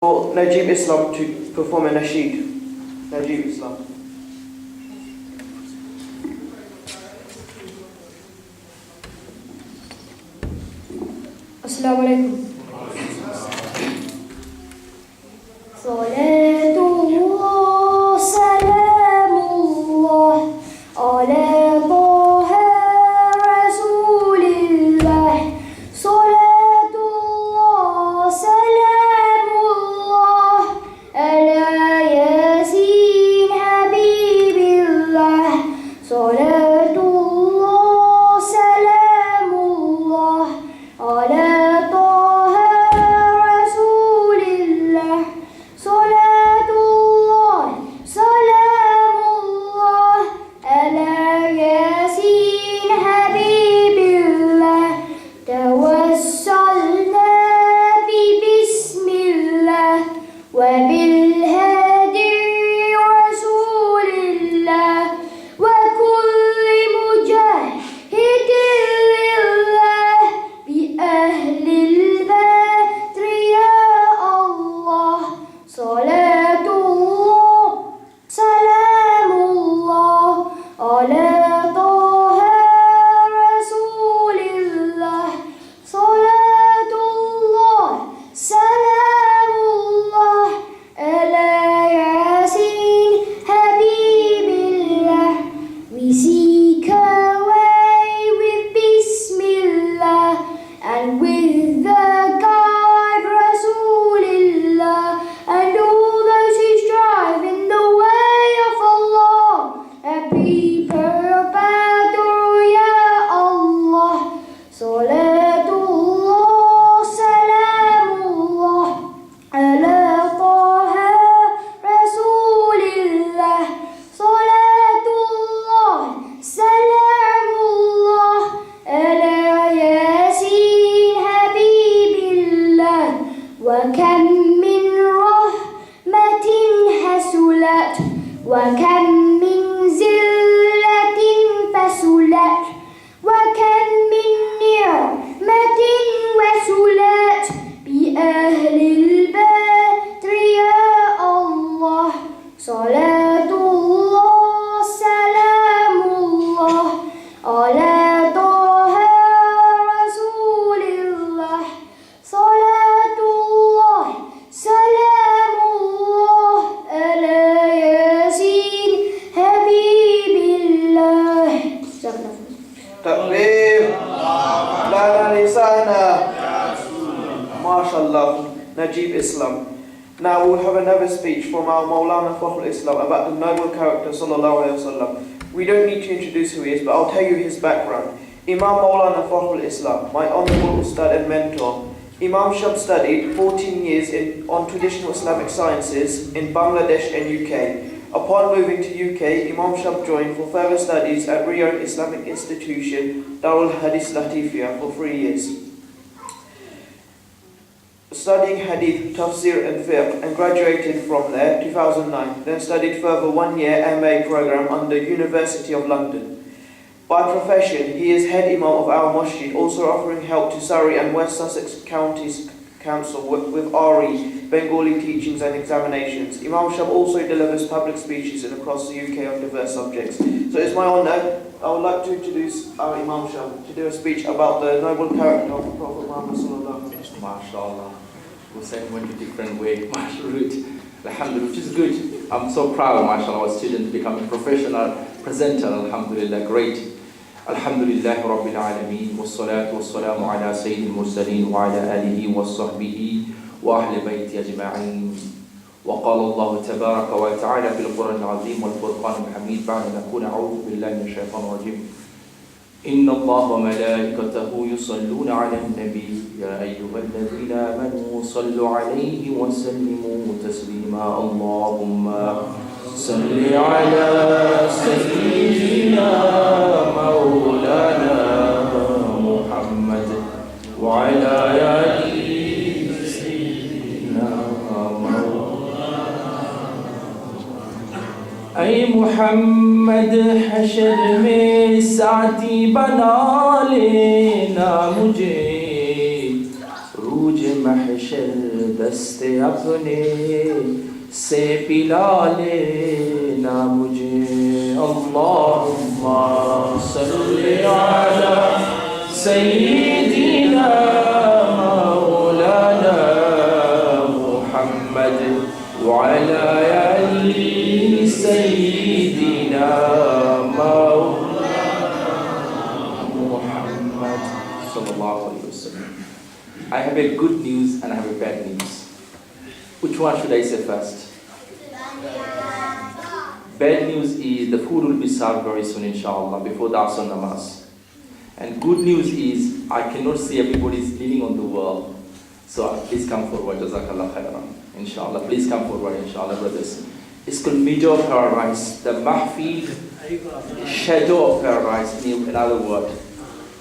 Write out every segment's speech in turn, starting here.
For Najeeb Islam to perform a Nasheed. Najeeb Islam. Assalamu alaikum. Salatullah, salamullah, ala Taha Rasulillah. Salatullah, salamullah, ala Yasin Habibillah. Salatullah, salamullah, ala وبالهادي رسول الله وكل مجاهد لله بأهل البدر يا الله صلاة الله سلام الله على طه رسول الله صلاة الله سلام الله على Yasin Habibillah. We seek our way with Bismillah and with the guide Rasulullah and all those who strive in the way of Allah and prepare Badr ya Allah. Salatullah, salamullah ala Taha Rasulillah. Salatullah, salamullah ala Yasin Habibillah. وكم من رحمة حسلت وكم من زلة فسلت وكم من نعمة وسلت بأهل البدر يا الله صلاة الله سلام الله على طه رسول الله صلاة الله سلام الله على ياسين حبيب الله. Takbir. Lana lisana. MashaAllah. Najeeb Islam. Now we'll have another speech from our Maulana Fakhrul Islam about the Noble Character of Rsulullah. We don't need to introduce who he is, but I'll tell you his background. Imam Maulana Fakhrul Islam, my honorable Ustad and mentor. Imam Shab studied 14 years on traditional Islamic sciences in Bangladesh and UK. Upon moving to UK, Imam Shab joined for further studies at Riyadh Islamic Institution, Darul Hadith Latifia for 3 years, studying Hadith, Tafsir and Fiqh, and graduated from there 2009. Then studied further 1 year MA program under University of London. By profession, he is head imam of our Nasheed, also offering help to Surrey and West Sussex Counties Council with RE, Bengali teachings and examinations. Imam Shab also delivers public speeches across the UK on diverse subjects. So it's my honour, I would like to introduce our Imam Shab to do a speech about the noble character of the Prophet Muhammad Sallallahu Alaihi Wasallam. MashaAllah. Hussein went a different way. MashaAllah. Alhamdulillah, which is good. I'm so proud, MashaAllah, our student becoming a professional presenter. Alhamdulillah, great. Alhamdulillah Rabbil Alameen. Wassalatu wassalamu ala Sayyidil Mursaleen wa ala alihi wa sahbihi wa ahli bayti ajma'in. وقال الله تبارك وتعالى في القرآن العظيم والفرقان الحميد بعد أن نكون أعوذ بالله من الشيطان الرجيم إن الله وملائكته يصلون على النبي يا أيها الذين آمنوا صلوا عليه وسلموا تسليما اللهم صل على سيدنا مولانا محمد وعلى آله سيدنا اے محمد حشر میں ساتھی بنا لینا مجھے روج محشر दस्ते अपने से पिला लेना मुझे अल्लाहुम्मा सल्ली अला सय्यिदिना मौलाना मुहम्मद व अला आलि सय्यिदिना मौलाना Muhammad sallallahu alaihi wasallam. I have a good news and I have a bad news. Which one should I say first? Bad news is the food will be served very soon, inshallah, before the Asr namaz. And good news is I cannot see everybody is living on the world. So please come forward, jazakallah khairan. Inshallah, please come forward, inshallah, brothers. It's called Middle of Paradise, the mahfil, shadow of paradise, in other words.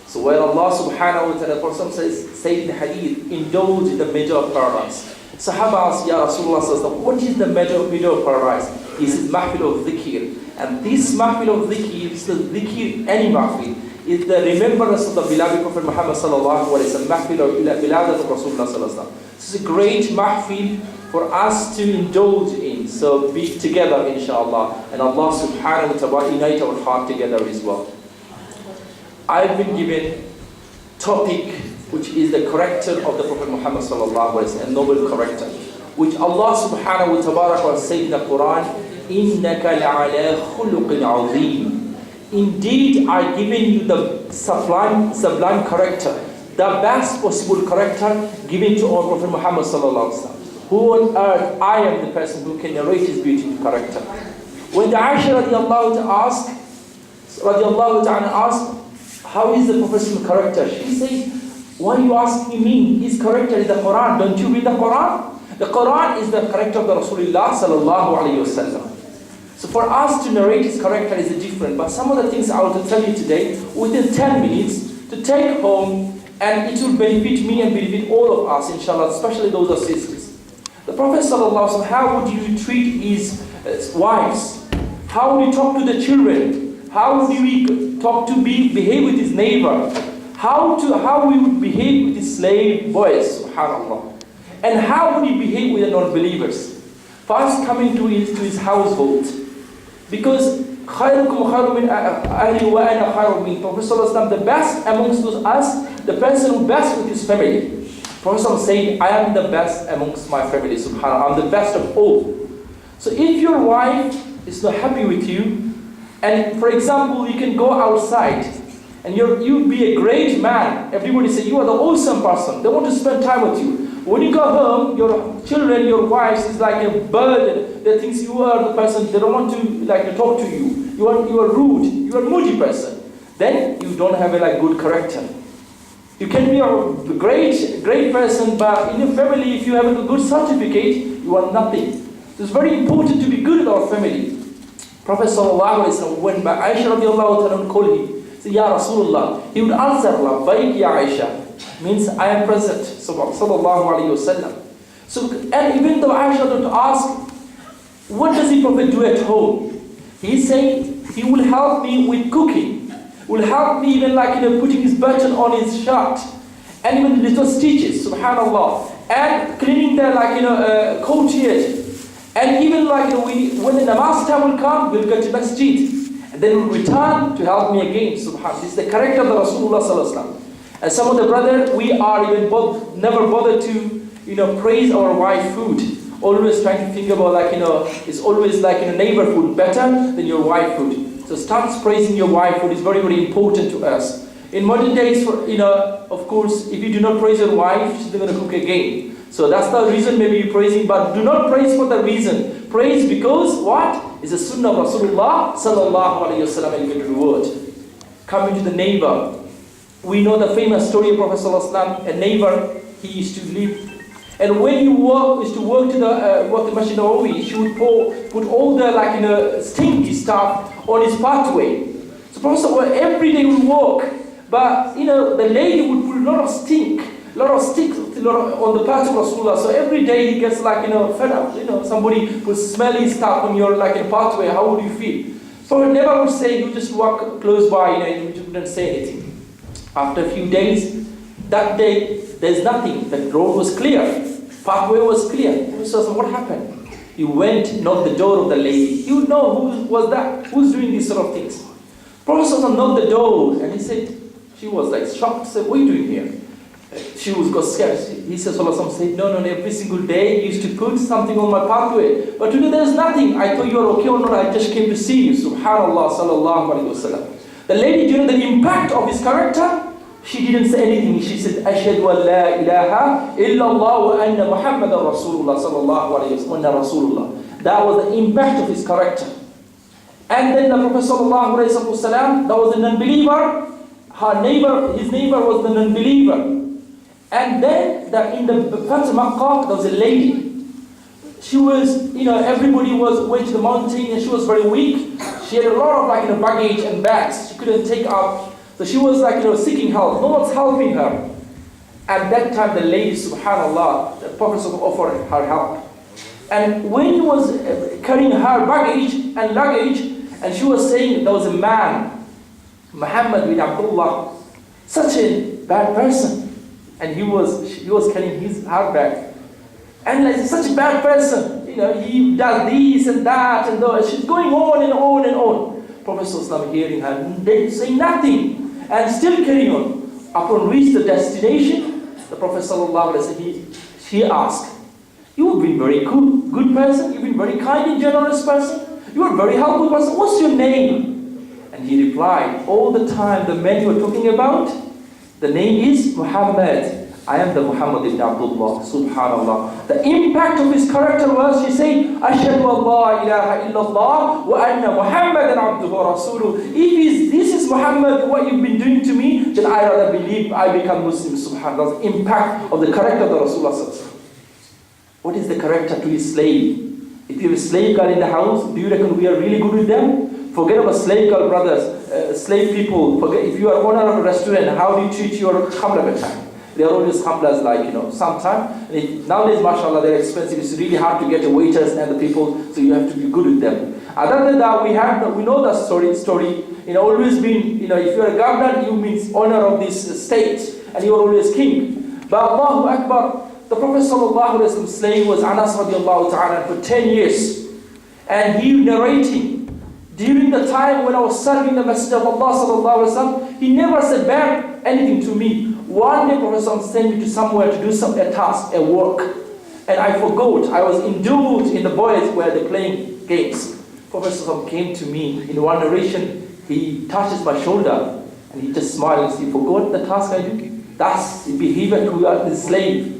So where Allah subhanahu wa ta'ala, the Prophet says in the hadith, indulge in the middle of paradise. Sahaba asked, Ya Rasulullah, what is the middle of paradise? He says, mahfil of dhikr. And this mahfil of dhikr, is the dhikr, any mahfil, is the remembrance of the beloved Prophet Muhammad sallallahu alayhi wa sallam, mahfil of beloved of Rasulullah sallallahu alayhi wa sallam. This is a great mahfil for us to indulge in. So be together, inshallah. And Allah subhanahu wa ta'ala unite our heart together as well. I've been given topic which is the character of the Prophet Muhammad sallallahu alaihi wasallam, a noble character, which Allah subhanahu wa ta'ala said in the Quran, "Innaka la'ala khuluqin azim." Indeed, I've given you the sublime character, the best possible character given to our Prophet Muhammad sallallahu alaihi wasallam. Who on earth I am the person who can narrate his beautiful character? When the Aisha radiallahu ta'ala asked, how is the Prophet's character? She said, why are you asking me? His character is the Quran. Don't you read the Quran? The Quran is the character of the Rasulullah sallallahu alayhi wa sallam. So for us to narrate his character is different. But some of the things I want to tell you today, within 10 minutes, to take home, and it will benefit me and benefit all of us, inshallah, especially those of sisters. The Prophet sallallahu alayhi wa sallam, how would you treat his wives? How would you talk to the children? How do we behave with his neighbor? How we would behave with his slave boys, subhanallah. And how would he behave with the non-believers? First coming to his household. Because khairukum khairu min ahli wa ana khairu min. Prophet sallallahu alaihi wasallam, the best amongst us, the person who best with his family. Prophet sallallahu said, I am the best amongst my family, subhanallah. I'm the best of all. So if your wife is not happy with you, and for example, you can go outside and you be a great man. Everybody say you are the awesome person. They want to spend time with you. When you go home, your children, your wives is like a burden. They think you are the person. They don't want to talk to you. You are rude. You are a moody person. Then you don't have a good character. You can be a great person, but in your family, if you have a good certificate, you are nothing. So it's very important to be good in our family. Prophet sallallahu alaihi wasallam, when Aisha radiallahu ta'ala called him, said, Ya Rasulullah, he would answer, Labbaik ya Aisha, means I am present, sallallahu alaihi wasallam. So, and even though Aisha would ask, what does the Prophet do at home? He said, he will help me with cooking, will help me even putting his button on his shirt, and even little stitches, subhanallah, and cleaning the courtyard. And even when the namaz time will come, we'll go to masjid. And then we'll return to help me again. Subhanallah. This is the character of the Rasulullah sallallahu alaihi wasallam. And some of the brothers, we are even never bothered to, praise our wife food. Always trying to think about it's always neighbor food better than your wife food. So start praising your wife food is very, very important to us. In modern days, of course, if you do not praise your wife, she's not going to cook again. So that's the reason maybe you're praising, but do not praise for the reason. Praise because what? It's the sunnah of Rasulullah sallallahu alayhi wa sallam, and you get reward. Coming to the neighbor. We know the famous story of Prophet sallallahu alayhi wa sallam, a neighbor, he used to live. And when he used to work to the Masjid Nawawi, he would put all the stinky stuff on his pathway. So Prophet sallallahu alayhi wa sallam, every day would walk, but the lady would put a lot of sticks on the path of Rasulullah. So every day he gets fed up. Somebody would smell his stuff on your pathway. How would you feel? So he never would say, you just walk close by, you wouldn't say anything. After a few days, that day there's nothing. The road was clear. pathway was clear. Prophet ﷺ, what happened? He went, knocked the door of the lady. You know who was that? Who's doing these sort of things? Prophet ﷺ knocked the door and he said, she was like shocked, said, what are you doing here? She got scared. He said, Sallallahu said, no, every single day you used to put something on my pathway. But today there's nothing. I thought you were okay or not. I just came to see you. Subhanallah, sallallahu alayhi wa sallam. The lady, during the impact of his character, she didn't say anything. She said, Ashhadu an la ilaha illallah wa anna Muhammadan Rasulullah sallallahu alayhi wa sallam. Rasulullah. That was the impact of his character. And then the Prophet sallallahu alayhi wa sallam, that was a non-believer. His neighbor was the non-believer. And then in the Fatih Makkah, there was a lady. She was, everybody was went to the mountain and she was very weak. She had a lot of baggage and bags. She couldn't take up. So she was seeking help. No one's helping her. At that time, the lady, subhanallah, the Prophet offered her help. And when he was carrying her baggage and luggage, and she was saying there was a man, Muhammad bin Abdullah, such a bad person. And he was carrying her bag. And like such a bad person, he does this and that and that. She's going on and on and on. Prophet ﷺ hearing her, they say nothing and still carrying on. Upon reach the destination, the Prophet ﷺ, he asked, you have been very good person, you've been very kind and generous person, you are a very helpful person, what's your name? And he replied, all the time the man you are talking about, the name is Muhammad. I am the Muhammad ibn Abdullah, subhanallah. The impact of his character was, she said, Ashhadu an la ilaha illallah wa anna Muhammadan abduhu wa rasuluh. If this is Muhammad, what you've been doing to me, then I rather believe I become Muslim, subhanallah. The impact of the character of the Rasulullah. What is the character to his slave? If you have a slave girl in the house, do you reckon we are really good with them? Forget about slave girl brothers, slave people. Forget if you are owner of a restaurant, how do you treat your khamla? They are always khamlas sometimes. Nowadays, mashallah, they're expensive. It's really hard to get the waiters and the people, so you have to be good with them. Other than that, we know the story. Always been, if you're a governor, you means owner of this state, and you are always king. But Allahu Akbar, the Prophet sallallahu alaihi wasallam's slave was Anas radiallahu ta'ala for 10 years. And he narrating, during the time when I was serving the Masjid of Allah sallallahu alaihi wasallam, he never said bad anything to me. One day Prophet sent me to somewhere to do a task, a work. And I forgot. I was indulged in the boys where they're playing games. Prophet came to me in one narration. He touches my shoulder and he just smiles. He forgot the task I do. That's the behavior toward the slave.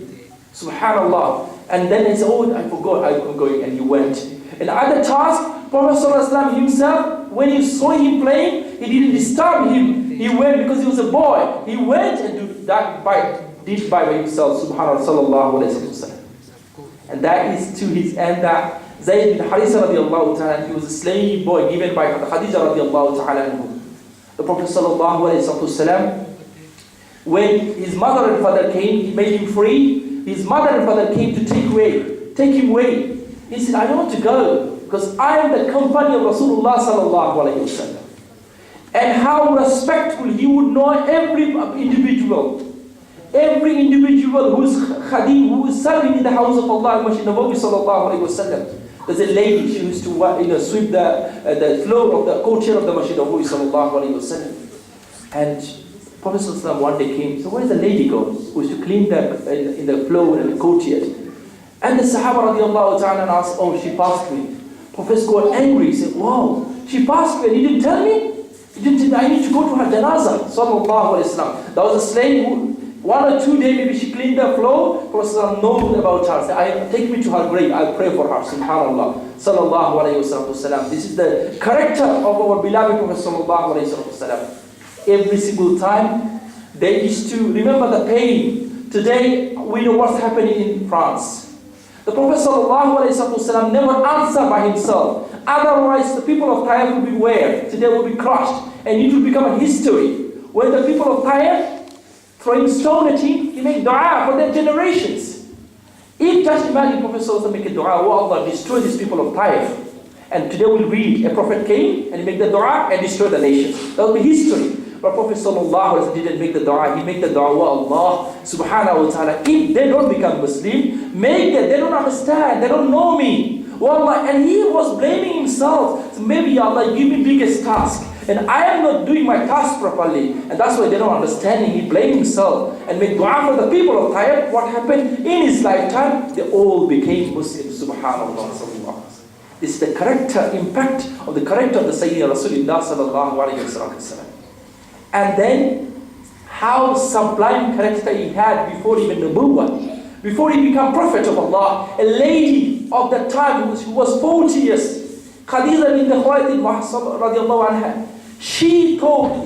Subhanallah. And then he said, oh, I forgot, I'm going. And he went. And other task, Prophet ﷺ himself, when he saw him playing, he didn't disturb him. He went because he was a boy. He went and did by himself. Subhanallah, sallallahu alayhi wa sallam. And that is to his end that Zayd bin Harisa radiallahu ta'ala, he was a slave boy given by Khadija radiallahu ta'ala. The Prophet sallallahu alayhi wa sallam, when his mother and father came, he made him free. His mother and father came to take him away. He said, I don't want to go because I am the company of Rasulullah sallallahu alayhi wa sallam. And how respectful he would know every individual who's khadim, who is serving in the house of Allah, Masjid Nabawi sallallahu alayhi wa sallam. There's a lady, she used to sweep the floor of the courtyard of the Masjid Nabawi sallallahu alayhi wa sallam. And Prophet ﷺ one day came, so where is the lady go? Who used to clean in the floor and the courtyard. And the Sahaba radiallahu ta'ala asked, oh, she passed me. Prophet got angry, he said, wow, she passed me and you didn't tell me? I need to go to her janazah, sallallahu alayhi wa sallam. There was a slave who, 1 or 2 days, maybe she cleaned the floor. Prophet knows about her. Said, take me to her grave, I'll pray for her, subhanallah, sallallahu alayhi wa sallam. This is the character of our beloved Prophet sallallahu alayhi wa sallam. Every single time, they used to remember the pain. Today, we know what's happening in France. The Prophet ﷺ never answered by himself. Otherwise, the people of Tyre would be where? Today will be crushed. And it will become a history. When the people of Tyre throwing stone at him, he made dua for their generations. If just imagine Prophet ﷺ make a dua, oh Allah, destroy these people of Tyre. And today we'll read, a prophet came and he made the dua and destroyed the nation. That will be history. But Prophet Sallallahu didn't make the dua. He made the dua, Allah subhanahu wa ta'ala, if they don't become Muslim, make them, they don't understand, they don't know me. Wallah, and he was blaming himself. So maybe Allah, give me biggest task. And I am not doing my task properly. And that's why they don't understand. He blamed himself and made dua for the people of Tayyib. What happened? In his lifetime, they all became Muslims. Subhanallah. This is the character, impact of the character of the Sayyidina Rasulullah sallallahu alayhi wa sallam. And then, how sublime character he had before even Nubuwwah. Before he became Prophet of Allah. A lady of that time who was 40 years. Khadija bin Khuwaylid radiallahu anha. She thought,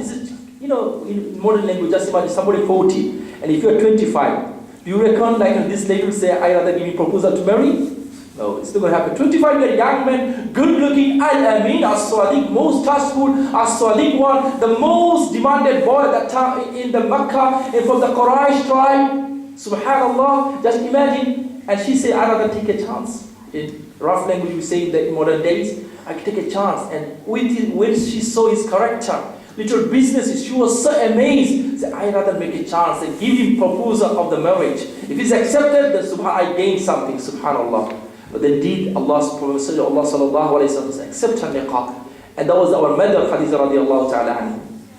in modern language, just imagine somebody 40, and if you're 25, do you reckon like this lady will say, I rather give you proposal to marry? No, it's not going to happen. 25-year young man, good looking, Al-Amin, As-Sadiq, most trustful, As-Sadiq one, the most demanded boy at that time in the Makkah, and from the Quraysh tribe, subhanallah, just imagine, and she said, I rather take a chance. In rough language we say in the modern days, I can take a chance. And when she saw his character, little businesses, she was so amazed. Said, I rather make a chance and give him proposal of the marriage. If he's accepted, then I gain something, subhanallah. But indeed, Allah's Prophet sallallahu alayhi wa sallam accept her niqab. And that was our mother Khadija radiallahu ta'ala anha.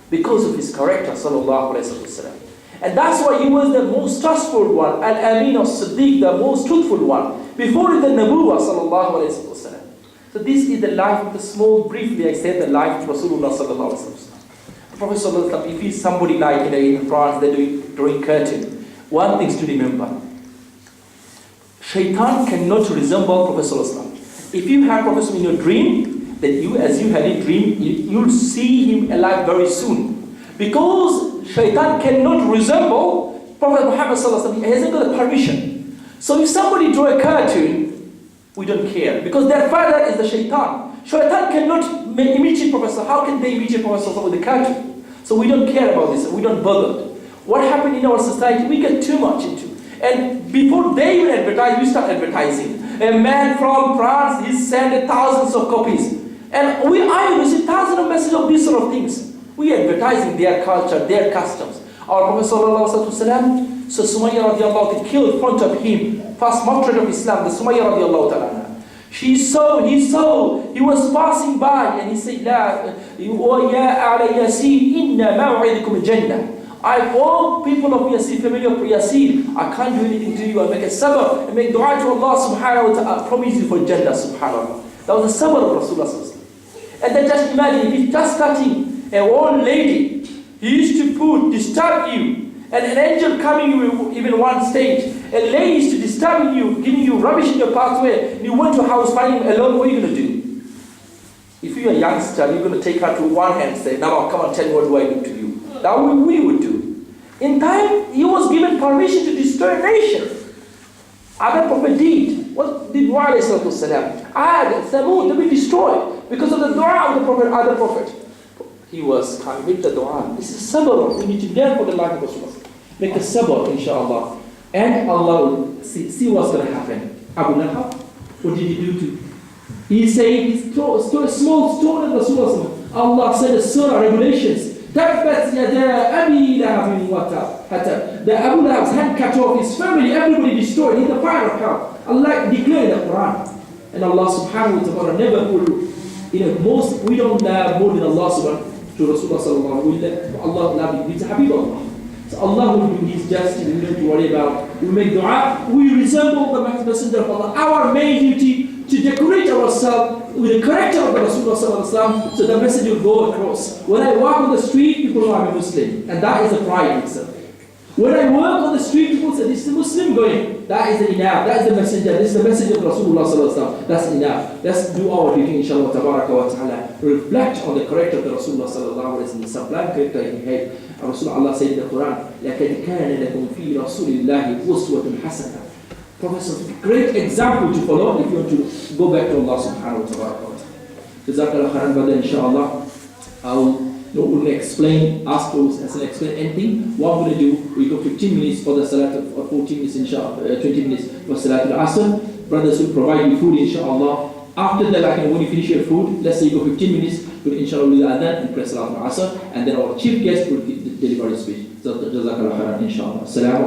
Because of his character, sallallahu alayhi wa sallam. And that's why he was the most trustful one, Al-Amin as-Siddiq, the most truthful one. Before the Nabuwwah, sallallahu alayhi wa sallam. So this is the life of the small, briefly I said, the life of Rasulullah sallallahu alayhi wa sallam. Prophet sallallahu alayhi wa sallam, if he's somebody like in France, they're doing curtain, one thing to remember. Shaitan cannot resemble Prophet sallallahu alayhi wa sallam. If you have Prophet in your dream, then you, as you had a dream, you'll see him alive very soon. Because Shaitan cannot resemble Prophet Muhammad sallallahu alayhi wa sallam. He hasn't got a permission. So if somebody draw a cartoon, we don't care. Because their father is the Shaitan. Shaitan cannot imitate Prophet. How can they imitate Prophet with the cartoon? So we don't care about this. We don't bother. What happened in our society, we get too much into. And before they even advertise, we start advertising. A man from France, he sent thousands of copies. And I receive thousands of messages of these sort of things. We advertising their culture, their customs. Our Prophet sallallahu alaihi wasallam, so Sumayya radiallahu ta'ala killed in front of him, first martyr of Islam, the Sumayya radiallahu ta'ala. He was passing by and he said, Ya ala Yasin, inna maw'idukum jannah. I hope people of Yasin, family of Yasin, I can't do anything to you. I make a sabr and make dua to Allah subhanahu wa ta'ala. I promise you for Jannah subhanallah. That was the sabr of Rasulullah sallallahu alaihi wasallam. And then just imagine, if he's just cutting an old lady, he used to disturb you. And an angel coming you even one stage. A lady used to disturb you, giving you rubbish in your pathway. And you went to a house finding him alone, what are you going to do? If you're a youngster, you're going to take her to one hand and say, now come and tell me what do I do to you. That we would do. In time, he was given permission to destroy a nation. Other prophet did. What did Nuh alayhi salatu wasalam? Ad, Thamud, they were destroyed because of the dua of the prophet, other prophet. He was coming with the dua. This is sabr. We need to learn for the life of Rasulullah. Make a sabr, inshallah. And Allah will see what's going to happen. Abu Lahab, what did he do to? He said, he threw a small stone at Rasulullah. Allah said, surah regulations. Tabbat yada Abi Lahab wa tab. The Abu Lahab's hand cut off, his family, everybody destroyed in the fire of hell. Allah declared in the Quran. And Allah subhanahu wa ta'ala never will, we don't love more than Allah subhanahu to Rasulullah sallallahu alaihi wasallam. Allah love him. He's a Habib Allah. So Allah will do His justice. We don't have to worry about. We make dua. We resemble the Messenger of Allah. Our main duty to decorate ourselves with the character of the Rasulullah sallallahu alaihi wasallam, so the message will go across. When I walk on the street, people know I'm a Muslim, and that is a pride in itself. When I work on the street, people say, this is a Muslim going. That is enough. That is the messenger. This is the message of Rasulullah sallallahu alaihi wasallam. That's enough. Let's do our duty, inshallah, tabaraka wa ta'ala. Reflect on the character of the Rasulullah sallallahu alaihi wasallam, the sublime character he had. Rasulullah said in the Quran, لَكَدْ كَانَ لَكُمْ فِي رَسُولِ اللَّهِ أُسْوَةٌ حَسَنَةٌ. Prophet, a great example to follow if you want to go back to Allah subhanahu wa ta'ala. Jazakallah khairan, brother, inshallah. I'll not explain, ask those as an explain anything. What I'm going to do, we go 15 minutes for the salat, or 14 minutes inshallah, 20 minutes for salat al-asr. Brothers will provide you food inshallah. After that, when you finish your food, let's say you go 15 minutes, will inshallah do the adhan and pray Salat al-Asr, and then our chief guest will deliver the speech. Jazakallah khairan inshallah. Assalamu